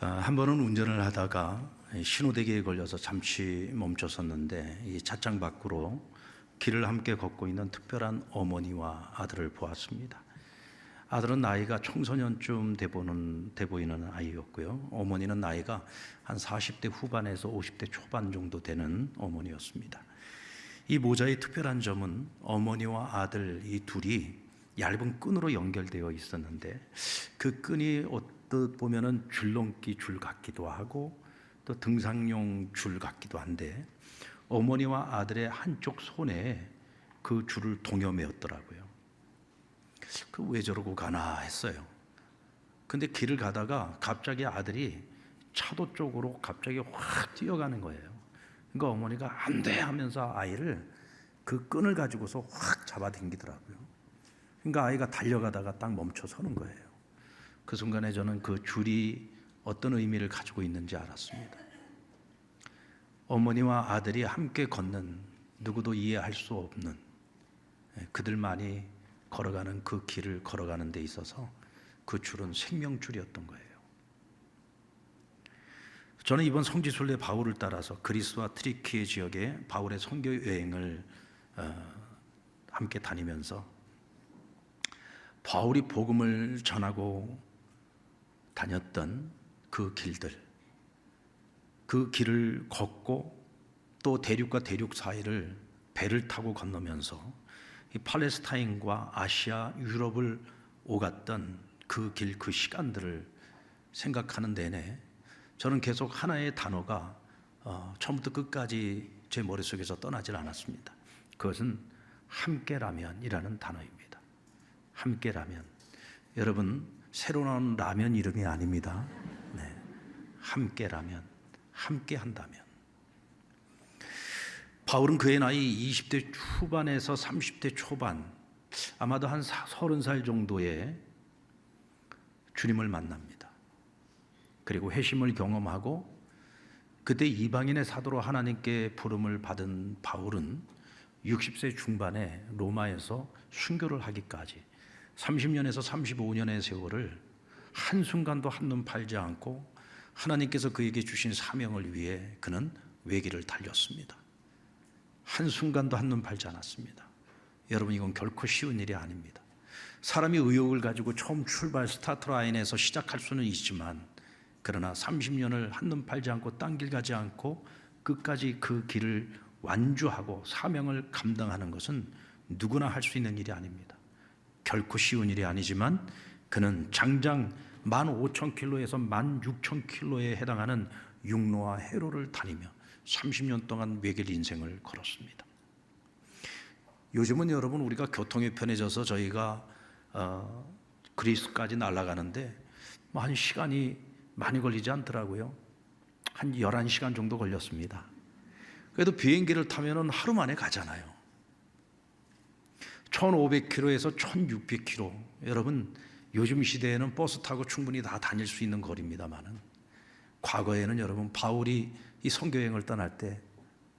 한 번은 운전을 하다가 신호대기에 걸려서 잠시 멈춰섰는데 이 차창 밖으로 길을 함께 걷고 있는 특별한 어머니와 아들을 보았습니다. 아들은 나이가 청소년쯤 돼 보이는 아이였고요. 어머니는 나이가 한 40대 후반에서 50대 초반 정도 되는 어머니였습니다. 이 모자의 특별한 점은 어머니와 아들 이 둘이 얇은 끈으로 연결되어 있었는데 그 끈이 어떻게 보면은 줄넘기 줄 같기도 하고 또 등산용 줄 같기도 한데 어머니와 아들의 한쪽 손에 그 줄을 동여매었더라고요. 그 왜 저러고 가나 했어요. 근데 길을 가다가 갑자기 아들이 차도 쪽으로 갑자기 확 뛰어가는 거예요. 그러니까 어머니가 안 돼 하면서 아이를 그 끈을 가지고서 확 잡아당기더라고요. 그러니까 아이가 달려가다가 딱 멈춰 서는 거예요. 그 순간에 저는 그 줄이 어떤 의미를 가지고 있는지 알았습니다. 어머니와 아들이 함께 걷는 누구도 이해할 수 없는 그들만이 걸어가는 그 길을 걸어가는 데 있어서 그 줄은 생명줄이었던 거예요. 저는 이번 성지순례 바울을 따라서 그리스와 트리키에 지역에 바울의 선교 여행을 함께 다니면서 바울이 복음을 전하고 다녔던 그 길들, 그 길을 걷고 또 대륙과 대륙 사이를 배를 타고 건너면서 이 팔레스타인과 아시아, 유럽을 오갔던 그 길, 그 시간들을 생각하는 내내 저는 계속 하나의 단어가 처음부터 끝까지 제 머릿속에서 떠나질 않았습니다. 그것은 함께라면이라는 단어입니다. 함께라면. 여러분, 새로 나온 라면 이름이 아닙니다. 네. 함께라면, 함께한다면. 바울은 그의 나이 20대 후반에서 30대 초반, 아마도 한 30살 정도에 주님을 만납니다. 그리고 회심을 경험하고 그때 이방인의 사도로 하나님께 부름을 받은 바울은 60세 중반에 로마에서 순교를 하기까지 30년에서 35년의 세월을 한순간도 한눈 팔지 않고 하나님께서 그에게 주신 사명을 위해 그는 외길을 달렸습니다. 한순간도 한눈 팔지 않았습니다. 여러분, 이건 결코 쉬운 일이 아닙니다. 사람이 의욕을 가지고 처음 출발 스타트 라인에서 시작할 수는 있지만 그러나 30년을 한눈 팔지 않고 딴 길 가지 않고 끝까지 그 길을 완주하고 사명을 감당하는 것은 누구나 할 수 있는 일이 아닙니다. 결코 쉬운 일이 아니지만 그는 장장 15,000km에서 16,000km에 해당하는 육로와 해로를 다니며 30년 동안 외길 인생을 걸었습니다. 요즘은 여러분 우리가 교통이 편해져서 저희가 그리스까지 날아가는데 한 시간이 많이 걸리지 않더라고요. 한 11시간 정도 걸렸습니다. 그래도 비행기를 타면 하루 만에 가잖아요. 1,500km에서 1,600km. 여러분, 요즘 시대에는 버스 타고 충분히 다 다닐 수 있는 거리입니다만은 과거에는 여러분 바울이 이 선교여행을 떠날 때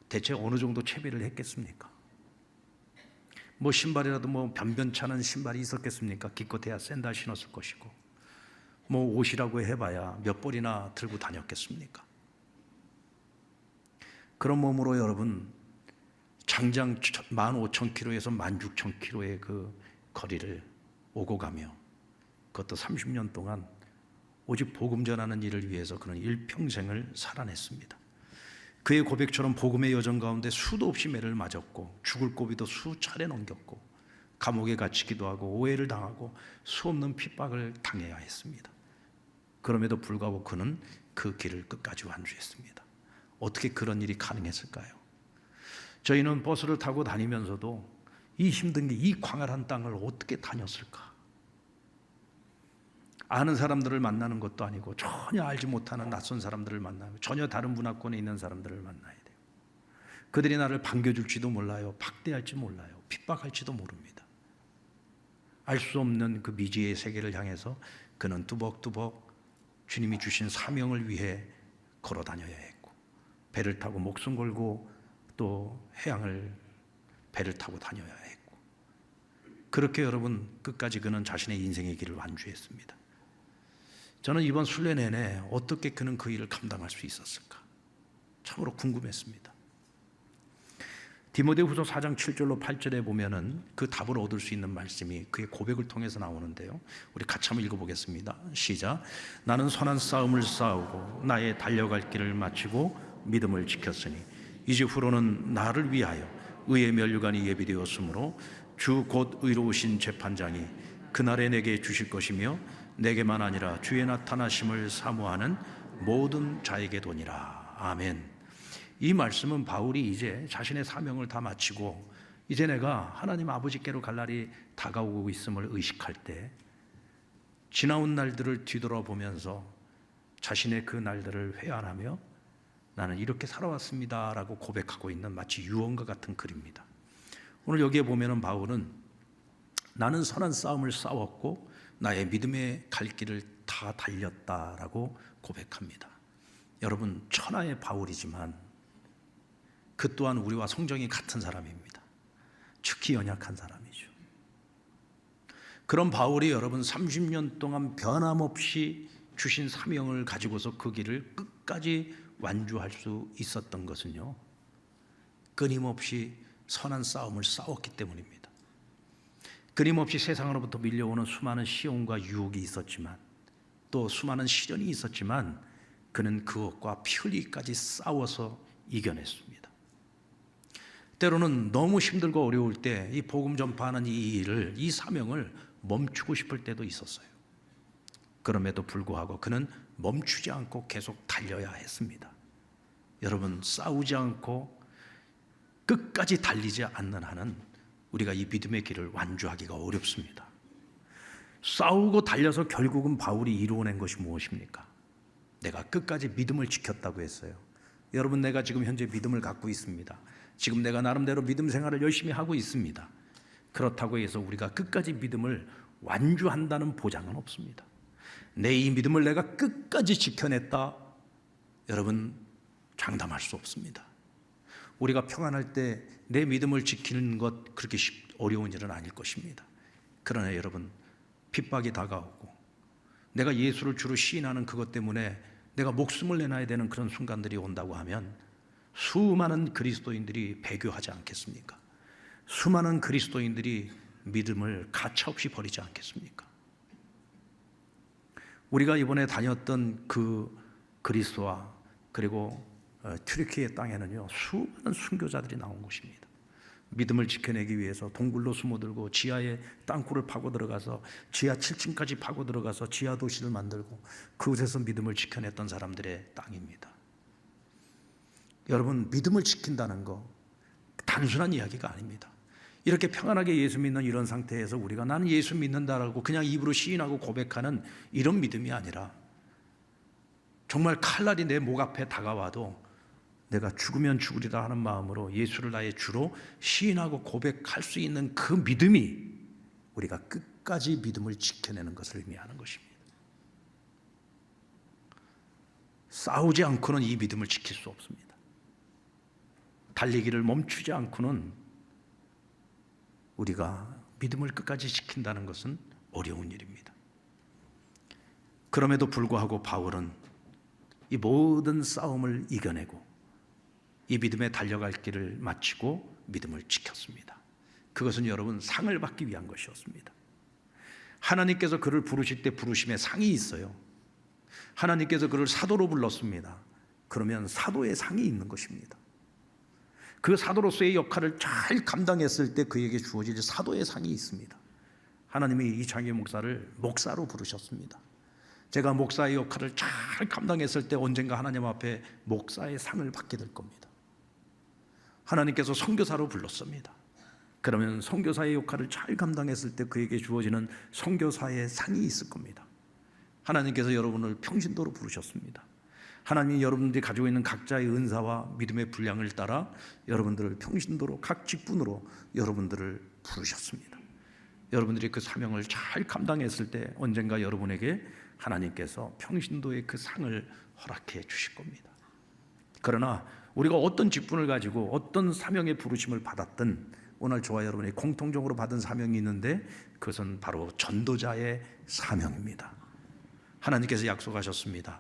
대체 어느 정도 채비를 했겠습니까? 뭐 신발이라도 뭐 변변찮은 신발이 있었겠습니까? 기껏해야 샌들 신었을 것이고 뭐 옷이라고 해봐야 몇 벌이나 들고 다녔겠습니까? 그런 몸으로 여러분 장장 15,000km에서 16,000km의 그 거리를 오고 가며 그것도 30년 동안 오직 복음 전하는 일을 위해서 그는 일평생을 살아냈습니다. 그의 고백처럼 복음의 여정 가운데 수도 없이 매를 맞았고 죽을 고비도 수차례 넘겼고 감옥에 갇히기도 하고 오해를 당하고 수없는 핍박을 당해야 했습니다. 그럼에도 불구하고 그는 그 길을 끝까지 완주했습니다. 어떻게 그런 일이 가능했을까요? 저희는 버스를 타고 다니면서도 이 힘든 게 이 광활한 땅을 어떻게 다녔을까? 아는 사람들을 만나는 것도 아니고 전혀 알지 못하는 낯선 사람들을 만나고 전혀 다른 문화권에 있는 사람들을 만나야 돼요. 그들이 나를 반겨줄지도 몰라요. 박대할지 몰라요. 핍박할지도 모릅니다. 알 수 없는 그 미지의 세계를 향해서 그는 뚜벅뚜벅 주님이 주신 사명을 위해 걸어 다녀야 했고 배를 타고 목숨 걸고 또 해양을 배를 타고 다녀야 했고 그렇게 여러분 끝까지 그는 자신의 인생의 길을 완주했습니다. 저는 이번 순례 내내 어떻게 그는 그 일을 감당할 수 있었을까 참으로 궁금했습니다. 디모데후서 4장 7절로 8절에 보면은 그 답을 얻을 수 있는 말씀이 그의 고백을 통해서 나오는데요, 우리 같이 한번 읽어보겠습니다. 시작. 나는 선한 싸움을 싸우고 나의 달려갈 길을 마치고 믿음을 지켰으니 이제 후로는 나를 위하여 의의 면류관이 예비되었으므로 주 곧 의로우신 재판장이 그날에 내게 주실 것이며 내게만 아니라 주의 나타나심을 사모하는 모든 자에게 도니라. 아멘. 이 말씀은 바울이 이제 자신의 사명을 다 마치고 이제 내가 하나님 아버지께로 갈 날이 다가오고 있음을 의식할 때 지나온 날들을 뒤돌아보면서 자신의 그 날들을 회한하며 나는 이렇게 살아왔습니다 라고 고백하고 있는 마치 유언과 같은 글입니다. 오늘 여기에 보면은 바울은 나는 선한 싸움을 싸웠고 나의 믿음의 갈 길을 다 달렸다라고 고백합니다. 여러분, 천하의 바울이지만 그 또한 우리와 성정이 같은 사람입니다. 특히 연약한 사람이죠. 그런 바울이 여러분 30년 동안 변함없이 주신 사명을 가지고서 그 길을 끝까지 완주할 수 있었던 것은요, 끊임없이 선한 싸움을 싸웠기 때문입니다. 끊임없이 세상으로부터 밀려오는 수많은 시험과 유혹이 있었지만 또 수많은 시련이 있었지만 그는 그것과 피 흘리기까지 싸워서 이겨냈습니다. 때로는 너무 힘들고 어려울 때 이 복음 전파하는 이 일을, 이 사명을 멈추고 싶을 때도 있었어요. 그럼에도 불구하고 그는 멈추지 않고 계속 달려야 했습니다. 여러분, 싸우지 않고 끝까지 달리지 않는 한은 우리가 이 믿음의 길을 완주하기가 어렵습니다. 싸우고 달려서 결국은 바울이 이루어낸 것이 무엇입니까? 내가 끝까지 믿음을 지켰다고 했어요. 여러분, 내가 지금 현재 믿음을 갖고 있습니다. 지금 내가 나름대로 믿음 생활을 열심히 하고 있습니다. 그렇다고 해서 우리가 끝까지 믿음을 완주한다는 보장은 없습니다. 내 이 믿음을 내가 끝까지 지켜냈다, 여러분, 장담할 수 없습니다. 우리가 평안할 때 내 믿음을 지키는 것 그렇게 어려운 일은 아닐 것입니다. 그러나 여러분, 핍박이 다가오고 내가 예수를 주로 시인하는 그것 때문에 내가 목숨을 내놔야 되는 그런 순간들이 온다고 하면 수많은 그리스도인들이 배교하지 않겠습니까? 수많은 그리스도인들이 믿음을 가차없이 버리지 않겠습니까? 우리가 이번에 다녔던 그 그리스와 그리고 튀르키예 땅에는요, 수많은 순교자들이 나온 곳입니다. 믿음을 지켜내기 위해서 동굴로 숨어들고 지하에 땅굴을 파고 들어가서 지하 7층까지 파고 들어가서 지하 도시를 만들고 그곳에서 믿음을 지켜냈던 사람들의 땅입니다. 여러분, 믿음을 지킨다는 거 단순한 이야기가 아닙니다. 이렇게 평안하게 예수 믿는 이런 상태에서 우리가 나는 예수 믿는다라고 그냥 입으로 시인하고 고백하는 이런 믿음이 아니라 정말 칼날이 내 목 앞에 다가와도 내가 죽으면 죽으리라 하는 마음으로 예수를 나의 주로 시인하고 고백할 수 있는 그 믿음이 우리가 끝까지 믿음을 지켜내는 것을 의미하는 것입니다. 싸우지 않고는 이 믿음을 지킬 수 없습니다. 달리기를 멈추지 않고는 우리가 믿음을 끝까지 지킨다는 것은 어려운 일입니다. 그럼에도 불구하고 바울은 이 모든 싸움을 이겨내고 이 믿음에 달려갈 길을 마치고 믿음을 지켰습니다. 그것은 여러분 상을 받기 위한 것이었습니다. 하나님께서 그를 부르실 때 부르심에 상이 있어요. 하나님께서 그를 사도로 불렀습니다. 그러면 사도의 상이 있는 것입니다. 그 사도로서의 역할을 잘 감당했을 때 그에게 주어질 사도의 상이 있습니다. 하나님이 이창규 목사를 목사로 부르셨습니다. 제가 목사의 역할을 잘 감당했을 때 언젠가 하나님 앞에 목사의 상을 받게 될 겁니다. 하나님께서 선교사로 불렀습니다. 그러면 선교사의 역할을 잘 감당했을 때 그에게 주어지는 선교사의 상이 있을 겁니다. 하나님께서 여러분을 평신도로 부르셨습니다. 하나님이 여러분들이 가지고 있는 각자의 은사와 믿음의 분량을 따라 여러분들을 평신도로 각 직분으로 여러분들을 부르셨습니다. 여러분들이 그 사명을 잘 감당했을 때 언젠가 여러분에게 하나님께서 평신도의 그 상을 허락해 주실 겁니다. 그러나 우리가 어떤 직분을 가지고 어떤 사명의 부르심을 받았든 오늘 저와 여러분이 공통적으로 받은 사명이 있는데 그것은 바로 전도자의 사명입니다. 하나님께서 약속하셨습니다.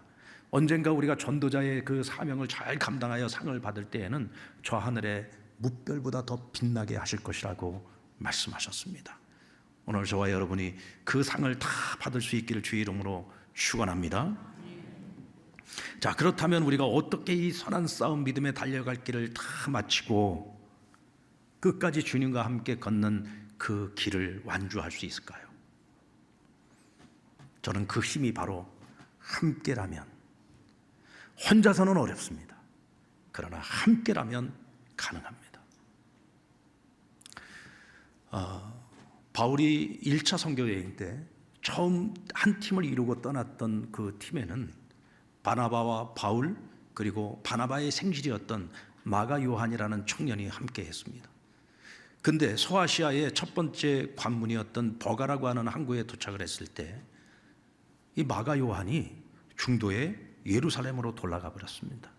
언젠가 우리가 전도자의 그 사명을 잘 감당하여 상을 받을 때에는 저 하늘의 무별보다 더 빛나게 하실 것이라고 말씀하셨습니다. 오늘 저와 여러분이 그 상을 다 받을 수 있기를 주의 이름으로 축원합니다. 자, 그렇다면 우리가 어떻게 이 선한 싸움 믿음에 달려갈 길을 다 마치고 끝까지 주님과 함께 걷는 그 길을 완주할 수 있을까요? 저는 그 힘이 바로 함께라면, 혼자서는 어렵습니다. 그러나 함께라면 가능합니다. 바울이 1차 선교여행 때 처음 한 팀을 이루고 떠났던 그 팀에는 바나바와 바울, 그리고 바나바의 생질이었던 마가 요한이라는 청년이 함께 했습니다. 근데 소아시아의 첫 번째 관문이었던 버가라고 하는 항구에 도착을 했을 때 이 마가 요한이 중도에 예루살렘으로 돌아가 버렸습니다.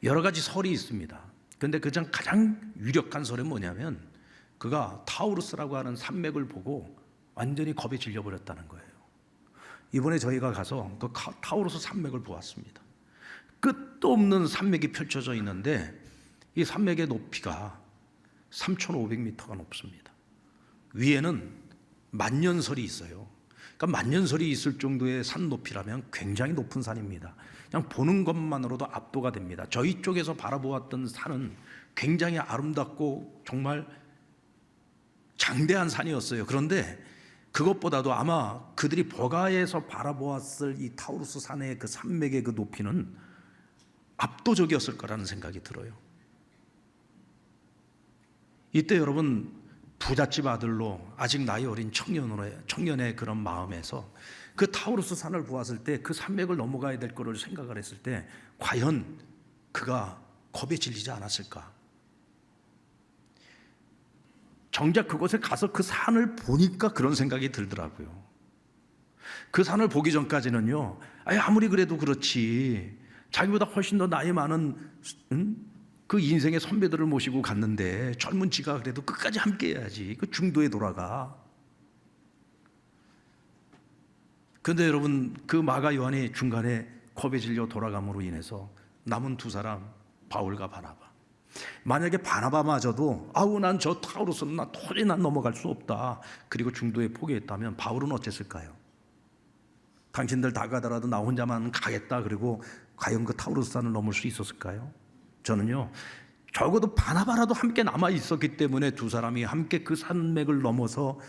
여러 가지 설이 있습니다. 근데 그 중 가장 유력한 설은 뭐냐면 그가 타우루스라고 하는 산맥을 보고 완전히 겁에 질려버렸다는 거예요. 이번에 저희가 가서 그 타우루스 산맥을 보았습니다. 끝도 없는 산맥이 펼쳐져 있는데 이 산맥의 높이가 3,500m가 높습니다. 위에는 만년설이 있어요. 그러니까 만년설이 있을 정도의 산 높이라면 굉장히 높은 산입니다. 그냥 보는 것만으로도 압도가 됩니다. 저희 쪽에서 바라보았던 산은 굉장히 아름답고 정말 장대한 산이었어요. 그런데 그것보다도 아마 그들이 버가에서 바라보았을 이 타우루스 산의 그 산맥의 그 높이는 압도적이었을 거라는 생각이 들어요. 이때 여러분, 부잣집 아들로 아직 나이 어린 청년의 그런 마음에서 그 타우루스 산을 보았을 때 그 산맥을 넘어가야 될 거를 생각을 했을 때 과연 그가 겁에 질리지 않았을까? 정작 그곳에 가서 그 산을 보니까 그런 생각이 들더라고요. 그 산을 보기 전까지는요, 아무리 그래도 그렇지, 자기보다 훨씬 더 나이 많은 그 인생의 선배들을 모시고 갔는데 젊은 지가 그래도 끝까지 함께 해야지, 그 중도에 돌아가. 그런데 여러분, 그 마가 요한이 중간에 겁에 질려 돌아감으로 인해서 남은 두 사람, 바울과 바나바. 만약에 바나바마저도 난 저 타우루스는 도저히 난 넘어갈 수 없다, 그리고 중도에 포기했다면 바울은 어땠을까요? 당신들 다 가더라도 나 혼자만 가겠다, 그리고 과연 그 타우루스 산을 넘을 수 있었을까요? 저는요, 적어도 바나바라도 함께 남아 있었기 때문에 두 사람이 함께 그 산맥을 넘어서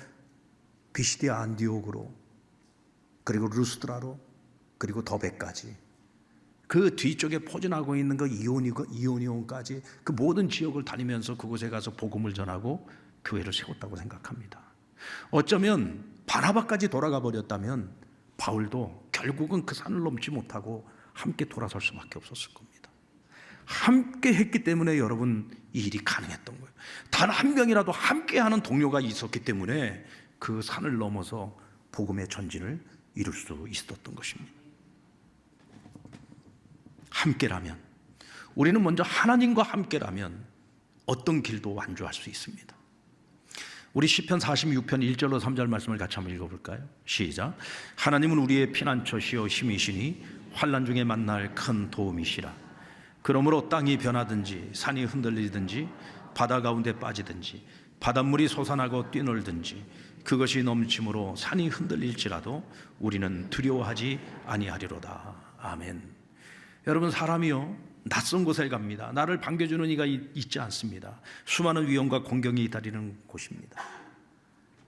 비시디아 안디옥으로, 그리고 루스드라로, 그리고 더베까지, 그 뒤쪽에 포진하고 있는 그 이오니온까지 그 모든 지역을 다니면서 그곳에 가서 복음을 전하고 교회를 세웠다고 생각합니다. 어쩌면 바나바까지 돌아가 버렸다면 바울도 결국은 그 산을 넘지 못하고 함께 돌아설 수밖에 없었을 겁니다. 함께 했기 때문에 여러분, 이 일이 가능했던 거예요. 단 한 명이라도 함께하는 동료가 있었기 때문에 그 산을 넘어서 복음의 전진을 이룰 수 있었던 것입니다. 함께라면, 우리는 먼저 하나님과 함께라면 어떤 길도 완주할 수 있습니다. 우리 시편 46편 1절로 3절 말씀을 같이 한번 읽어볼까요? 시작. 하나님은 우리의 피난처시요 힘이시니 환난 중에 만날 큰 도움이시라. 그러므로 땅이 변하든지 산이 흔들리든지 바다 가운데 빠지든지 바닷물이 솟아나고 뛰놀든지 그것이 넘침으로 산이 흔들릴지라도 우리는 두려워하지 아니하리로다. 아멘. 여러분, 사람이요, 낯선 곳에 갑니다. 나를 반겨주는 이가 있지 않습니다. 수많은 위험과 공경이 이다리는 곳입니다.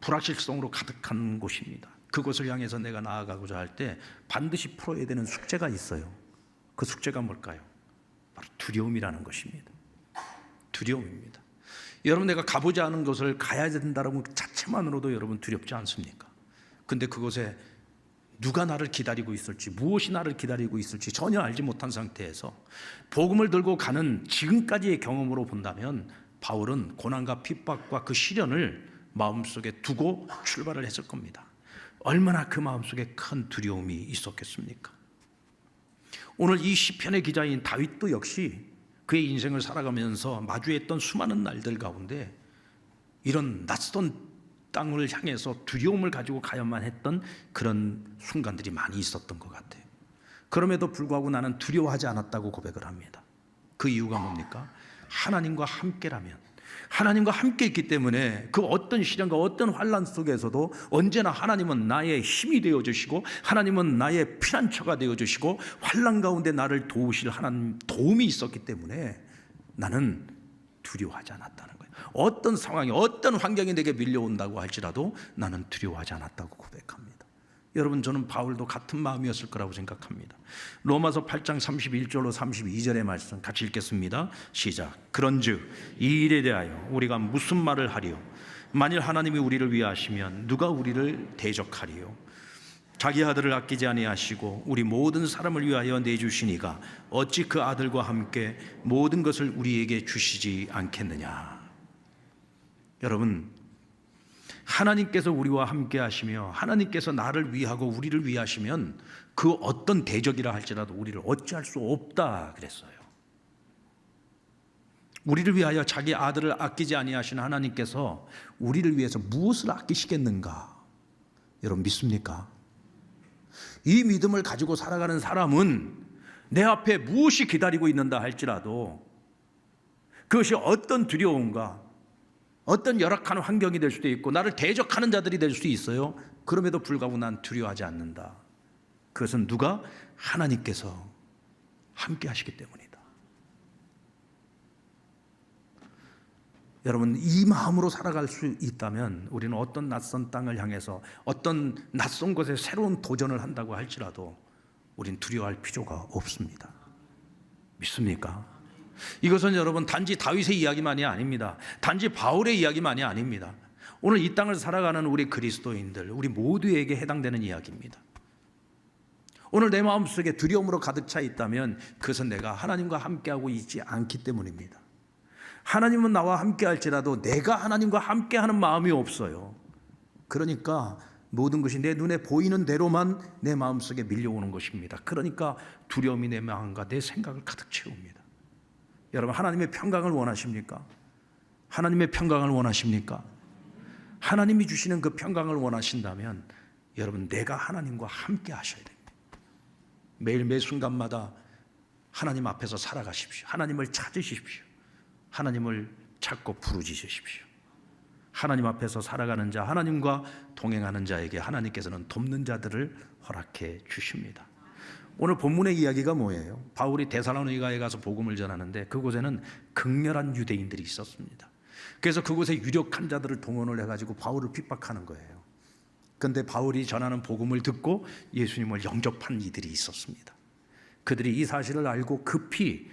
불확실성으로 가득한 곳입니다. 그곳을 향해서 내가 나아가고자 할 때 반드시 풀어야 되는 숙제가 있어요. 그 숙제가 뭘까요? 바로 두려움이라는 것입니다. 두려움입니다. 여러분, 내가 가보지 않은 곳을 가야 된다는 것 자체만으로도 여러분 두렵지 않습니까? 근데 그곳에 누가 나를 기다리고 있을지, 무엇이 나를 기다리고 있을지 전혀 알지 못한 상태에서 복음을 들고 가는 지금까지의 경험으로 본다면 바울은 고난과 핍박과 그 시련을 마음속에 두고 출발을 했을 겁니다. 얼마나 그 마음속에 큰 두려움이 있었겠습니까? 오늘 이 시편의 기자인 다윗도 역시 그의 인생을 살아가면서 마주했던 수많은 날들 가운데 이런 낯선 땅을 향해서 두려움을 가지고 가야만 했던 그런 순간들이 많이 있었던 것 같아요. 그럼에도 불구하고 나는 두려워하지 않았다고 고백을 합니다. 그 이유가 뭡니까? 하나님과 함께라면, 하나님과 함께 있기 때문에 그 어떤 시련과 어떤 환난 속에서도 언제나 하나님은 나의 힘이 되어주시고, 하나님은 나의 피난처가 되어주시고, 환난 가운데 나를 도우실 하나님 도움이 있었기 때문에 나는 두려워하지 않았다는 거예요. 어떤 상황이, 어떤 환경이 내게 밀려온다고 할지라도 나는 두려워하지 않았다고 고백합니다. 여러분, 저는 바울도 같은 마음이었을 거라고 생각합니다. 로마서 8장 31절로 32절의 말씀 같이 읽겠습니다. 시작. 그런즉 이 일에 대하여 우리가 무슨 말을 하리요? 만일 하나님이 우리를 위하시면 누가 우리를 대적하리요? 자기 아들을 아끼지 아니하시고 우리 모든 사람을 위하여 내주시니가 어찌 그 아들과 함께 모든 것을 우리에게 주시지 않겠느냐? 여러분, 하나님께서 우리와 함께 하시며 하나님께서 나를 위하고 우리를 위하시면 그 어떤 대적이라 할지라도 우리를 어찌할 수 없다 그랬어요. 우리를 위하여 자기 아들을 아끼지 아니하시는 하나님께서 우리를 위해서 무엇을 아끼시겠는가? 여러분, 믿습니까? 이 믿음을 가지고 살아가는 사람은 내 앞에 무엇이 기다리고 있는다 할지라도 그것이 어떤 두려움과 어떤 열악한 환경이 될 수도 있고 나를 대적하는 자들이 될 수도 있어요. 그럼에도 불구하고 난 두려워하지 않는다. 그것은 누가? 하나님께서 함께 하시기 때문이다. 여러분, 이 마음으로 살아갈 수 있다면 우리는 어떤 낯선 땅을 향해서 어떤 낯선 곳에 새로운 도전을 한다고 할지라도 우린 두려워할 필요가 없습니다. 믿습니까? 이것은 여러분 단지 다윗의 이야기만이 아닙니다. 단지 바울의 이야기만이 아닙니다. 오늘 이 땅을 살아가는 우리 그리스도인들, 우리 모두에게 해당되는 이야기입니다. 오늘 내 마음속에 두려움으로 가득 차 있다면 그것은 내가 하나님과 함께하고 있지 않기 때문입니다. 하나님은 나와 함께 할지라도 내가 하나님과 함께하는 마음이 없어요. 그러니까 모든 것이 내 눈에 보이는 대로만 내 마음속에 밀려오는 것입니다. 그러니까 두려움이 내 마음과 내 생각을 가득 채웁니다. 여러분, 하나님의 평강을 원하십니까? 하나님의 평강을 원하십니까? 하나님이 주시는 그 평강을 원하신다면 여러분, 내가 하나님과 함께 하셔야 됩니다. 매일 매 순간마다 하나님 앞에서 살아가십시오. 하나님을 찾으십시오. 하나님을 찾고 부르짖으십시오. 하나님 앞에서 살아가는 자, 하나님과 동행하는 자에게 하나님께서는 돕는 자들을 허락해 주십니다. 오늘 본문의 이야기가 뭐예요? 바울이 데살로니가에 가서 복음을 전하는데 그곳에는 극렬한 유대인들이 있었습니다. 그래서 그곳에 유력한 자들을 동원을 해가지고 바울을 핍박하는 거예요. 그런데 바울이 전하는 복음을 듣고 예수님을 영접한 이들이 있었습니다. 그들이 이 사실을 알고 급히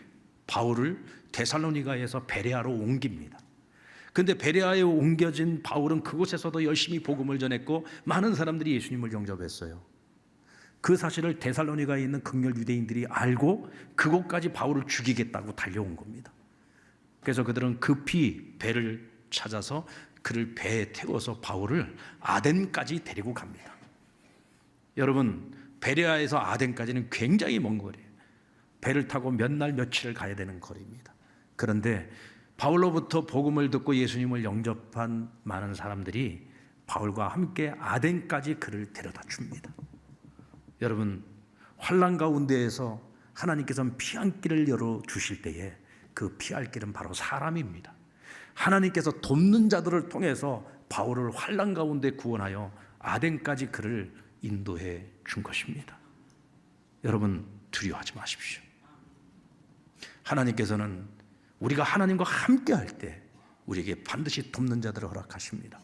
바울을 데살로니가에서 베레아로 옮깁니다. 그런데 베레아에 옮겨진 바울은 그곳에서도 열심히 복음을 전했고 많은 사람들이 예수님을 영접했어요. 그 사실을 데살로니가에 있는 극렬 유대인들이 알고 그곳까지 바울을 죽이겠다고 달려온 겁니다. 그래서 그들은 급히 배를 찾아서 그를 배에 태워서 바울을 아덴까지 데리고 갑니다. 여러분, 베레아에서 아덴까지는 굉장히 먼 거리예요. 배를 타고 몇 날 며칠을 가야 되는 거리입니다. 그런데 바울로부터 복음을 듣고 예수님을 영접한 많은 사람들이 바울과 함께 아덴까지 그를 데려다 줍니다. 여러분, 환난 가운데에서 하나님께서는 피할 길을 열어주실 때에 그 피할 길은 바로 사람입니다. 하나님께서 돕는 자들을 통해서 바울을 환난 가운데 구원하여 아덴까지 그를 인도해 준 것입니다. 여러분, 두려워하지 마십시오. 하나님께서는 우리가 하나님과 함께 할 때 우리에게 반드시 돕는 자들을 허락하십니다.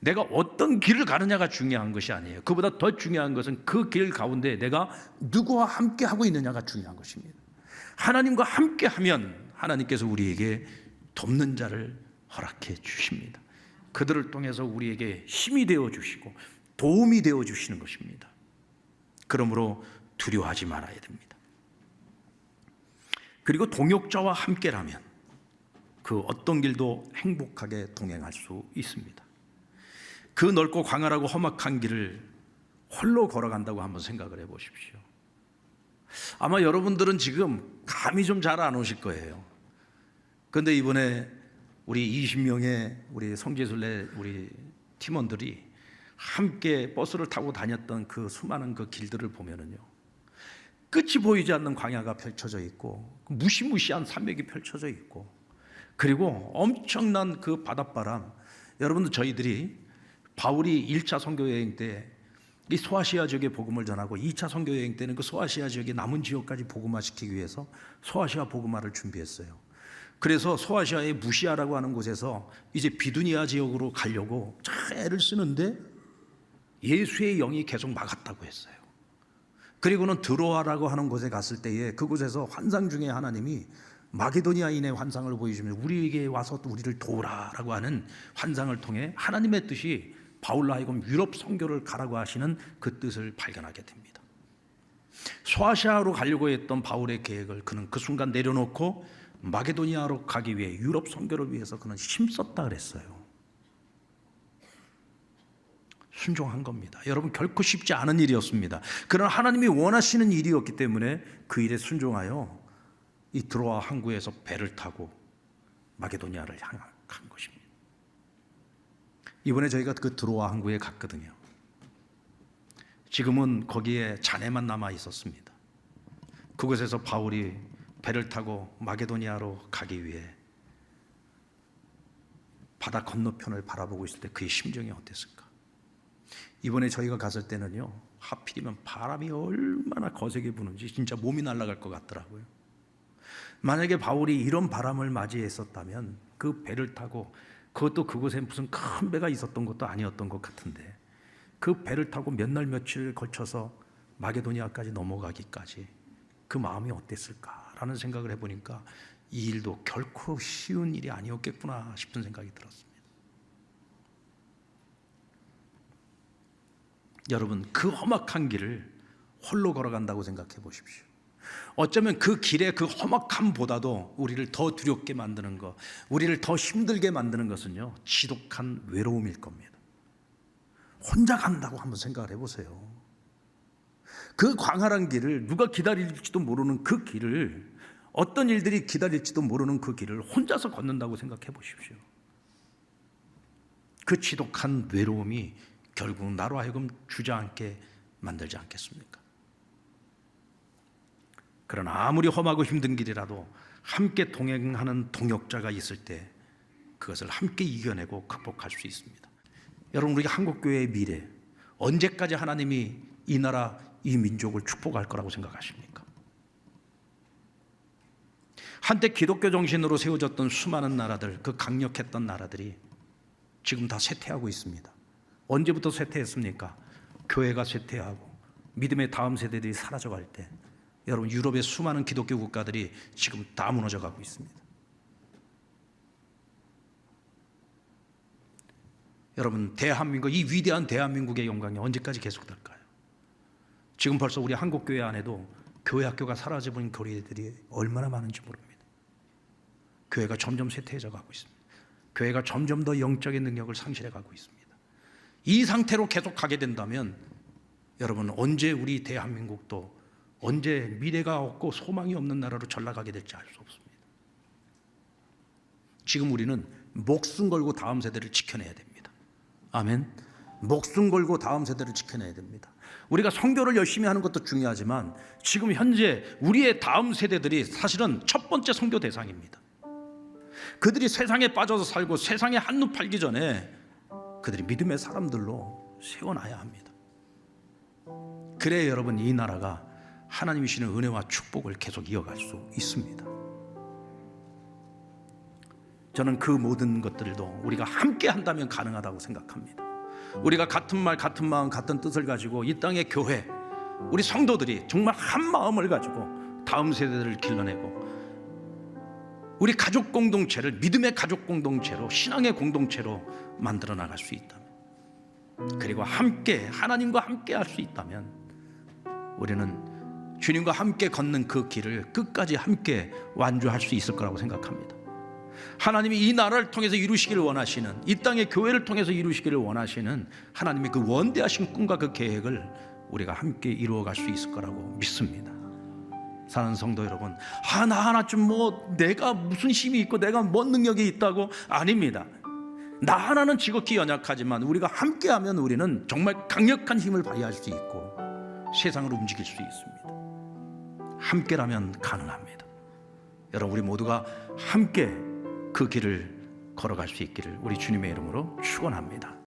내가 어떤 길을 가느냐가 중요한 것이 아니에요. 그보다 더 중요한 것은 그 길 가운데 내가 누구와 함께 하고 있느냐가 중요한 것입니다. 하나님과 함께 하면 하나님께서 우리에게 돕는 자를 허락해 주십니다. 그들을 통해서 우리에게 힘이 되어 주시고 도움이 되어 주시는 것입니다. 그러므로 두려워하지 말아야 됩니다. 그리고 동역자와 함께라면 그 어떤 길도 행복하게 동행할 수 있습니다. 그 넓고 광활하고 험악한 길을 홀로 걸어간다고 한번 생각을 해보십시오. 아마 여러분들은 지금 감이 좀 잘 안 오실 거예요. 그런데 이번에 우리 20명의 우리 성지순례 우리 팀원들이 함께 버스를 타고 다녔던 그 수많은 그 길들을 보면은요, 끝이 보이지 않는 광야가 펼쳐져 있고 무시무시한 산맥이 펼쳐져 있고, 그리고 엄청난 그 바닷바람. 여러분들, 저희들이 바울이 1차 선교 여행 때 이 소아시아 지역에 복음을 전하고 2차 선교 여행 때는 그 소아시아 지역의 남은 지역까지 복음화시키기 위해서 소아시아 복음화를 준비했어요. 그래서 소아시아의 무시아라고 하는 곳에서 이제 비두니아 지역으로 가려고 참 애를 쓰는데 예수의 영이 계속 막았다고 했어요. 그리고는 드로아라고 하는 곳에 갔을 때에 그곳에서 환상 중에 하나님이 마게도니아인의 환상을 보여주면 우리에게 와서 또 우리를 도우라라고 하는 환상을 통해 하나님의 뜻이 바울로 하여금 유럽 선교를 가라고 하시는 그 뜻을 발견하게 됩니다. 소아시아로 가려고 했던 바울의 계획을 그는 그 순간 내려놓고 마게도니아로 가기 위해 유럽 선교를 위해서 그는 힘썼다 그랬어요. 순종한 겁니다. 여러분, 결코 쉽지 않은 일이었습니다. 그러나 하나님이 원하시는 일이었기 때문에 그 일에 순종하여 이 드로아 항구에서 배를 타고 마게도니아를 향한 것입니다. 이번에 저희가 그 드로아 항구에 갔거든요. 지금은 거기에 잔해만 남아 있었습니다. 그곳에서 바울이 배를 타고 마게도니아로 가기 위해 바다 건너편을 바라보고 있을 때 그의 심정이 어땠을까? 이번에 저희가 갔을 때는요, 하필이면 바람이 얼마나 거세게 부는지 진짜 몸이 날아갈 것 같더라고요. 만약에 바울이 이런 바람을 맞이했었다면 그 배를 타고, 그것도 그곳에 무슨 큰 배가 있었던 것도 아니었던 것 같은데, 그 배를 타고 몇 날 며칠 걸쳐서 마게도니아까지 넘어가기까지 그 마음이 어땠을까라는 생각을 해보니까 이 일도 결코 쉬운 일이 아니었겠구나 싶은 생각이 들었습니다. 여러분, 그 험악한 길을 홀로 걸어간다고 생각해 보십시오. 어쩌면 그 길의 그 험악함보다도 우리를 더 두렵게 만드는 것, 우리를 더 힘들게 만드는 것은요, 지독한 외로움일 겁니다. 혼자 간다고 한번 생각을 해보세요. 그 광활한 길을, 누가 기다릴지도 모르는 그 길을, 어떤 일들이 기다릴지도 모르는 그 길을 혼자서 걷는다고 생각해 보십시오. 그 지독한 외로움이 결국 나로 하여금 주저앉게 만들지 않겠습니까? 그러나 아무리 험하고 힘든 길이라도 함께 동행하는 동역자가 있을 때 그것을 함께 이겨내고 극복할 수 있습니다. 여러분, 우리 한국교회의 미래, 언제까지 하나님이 이 나라, 이 민족을 축복할 거라고 생각하십니까? 한때 기독교 정신으로 세워졌던 수많은 나라들, 그 강력했던 나라들이 지금 다 쇠퇴하고 있습니다. 언제부터 쇠퇴했습니까? 교회가 쇠퇴하고 믿음의 다음 세대들이 사라져갈 때, 여러분, 유럽의 수많은 기독교 국가들이 지금 다 무너져가고 있습니다. 여러분, 대한민국, 이 위대한 대한민국의 영광이 언제까지 계속될까요? 지금 벌써 우리 한국교회 안에도 교회 학교가 사라져버린 교회들이 얼마나 많은지 모릅니다. 교회가 점점 쇠퇴해져 가고 있습니다. 교회가 점점 더 영적인 능력을 상실해 가고 있습니다. 이 상태로 계속 가게 된다면 여러분, 언제 우리 대한민국도 언제 미래가 없고 소망이 없는 나라로 전락하게 될지 알 수 없습니다. 지금 우리는 목숨 걸고 다음 세대를 지켜내야 됩니다. 아멘. 목숨 걸고 다음 세대를 지켜내야 됩니다. 우리가 선교를 열심히 하는 것도 중요하지만 지금 현재 우리의 다음 세대들이 사실은 첫 번째 선교 대상입니다. 그들이 세상에 빠져서 살고 세상에 한눈 팔기 전에 그들이 믿음의 사람들로 세워놔야 합니다. 그래야 여러분, 이 나라가 하나님이 주시는 은혜와 축복을 계속 이어갈 수 있습니다. 저는 그 모든 것들도 우리가 함께 한다면 가능하다고 생각합니다. 우리가 같은 말, 같은 마음, 같은 뜻을 가지고 이 땅의 교회, 우리 성도들이 정말 한 마음을 가지고 다음 세대들을 길러내고 우리 가족 공동체를 믿음의 가족 공동체로, 신앙의 공동체로 만들어 나갈 수 있다면, 그리고 함께 하나님과 함께 할 수 있다면 우리는 주님과 함께 걷는 그 길을 끝까지 함께 완주할 수 있을 거라고 생각합니다. 하나님이 이 나라를 통해서 이루시기를 원하시는, 이 땅의 교회를 통해서 이루시기를 원하시는 하나님의 그 원대하신 꿈과 그 계획을 우리가 함께 이루어갈 수 있을 거라고 믿습니다. 사랑하는 성도 여러분, 하나하나 좀 내가 무슨 힘이 있고 내가 뭔 능력이 있다고, 아닙니다. 나 하나는 지극히 연약하지만 우리가 함께하면 우리는 정말 강력한 힘을 발휘할 수 있고 세상을 움직일 수 있습니다. 함께라면 가능합니다. 여러분, 우리 모두가 함께 그 길을 걸어갈 수 있기를 우리 주님의 이름으로 축원합니다.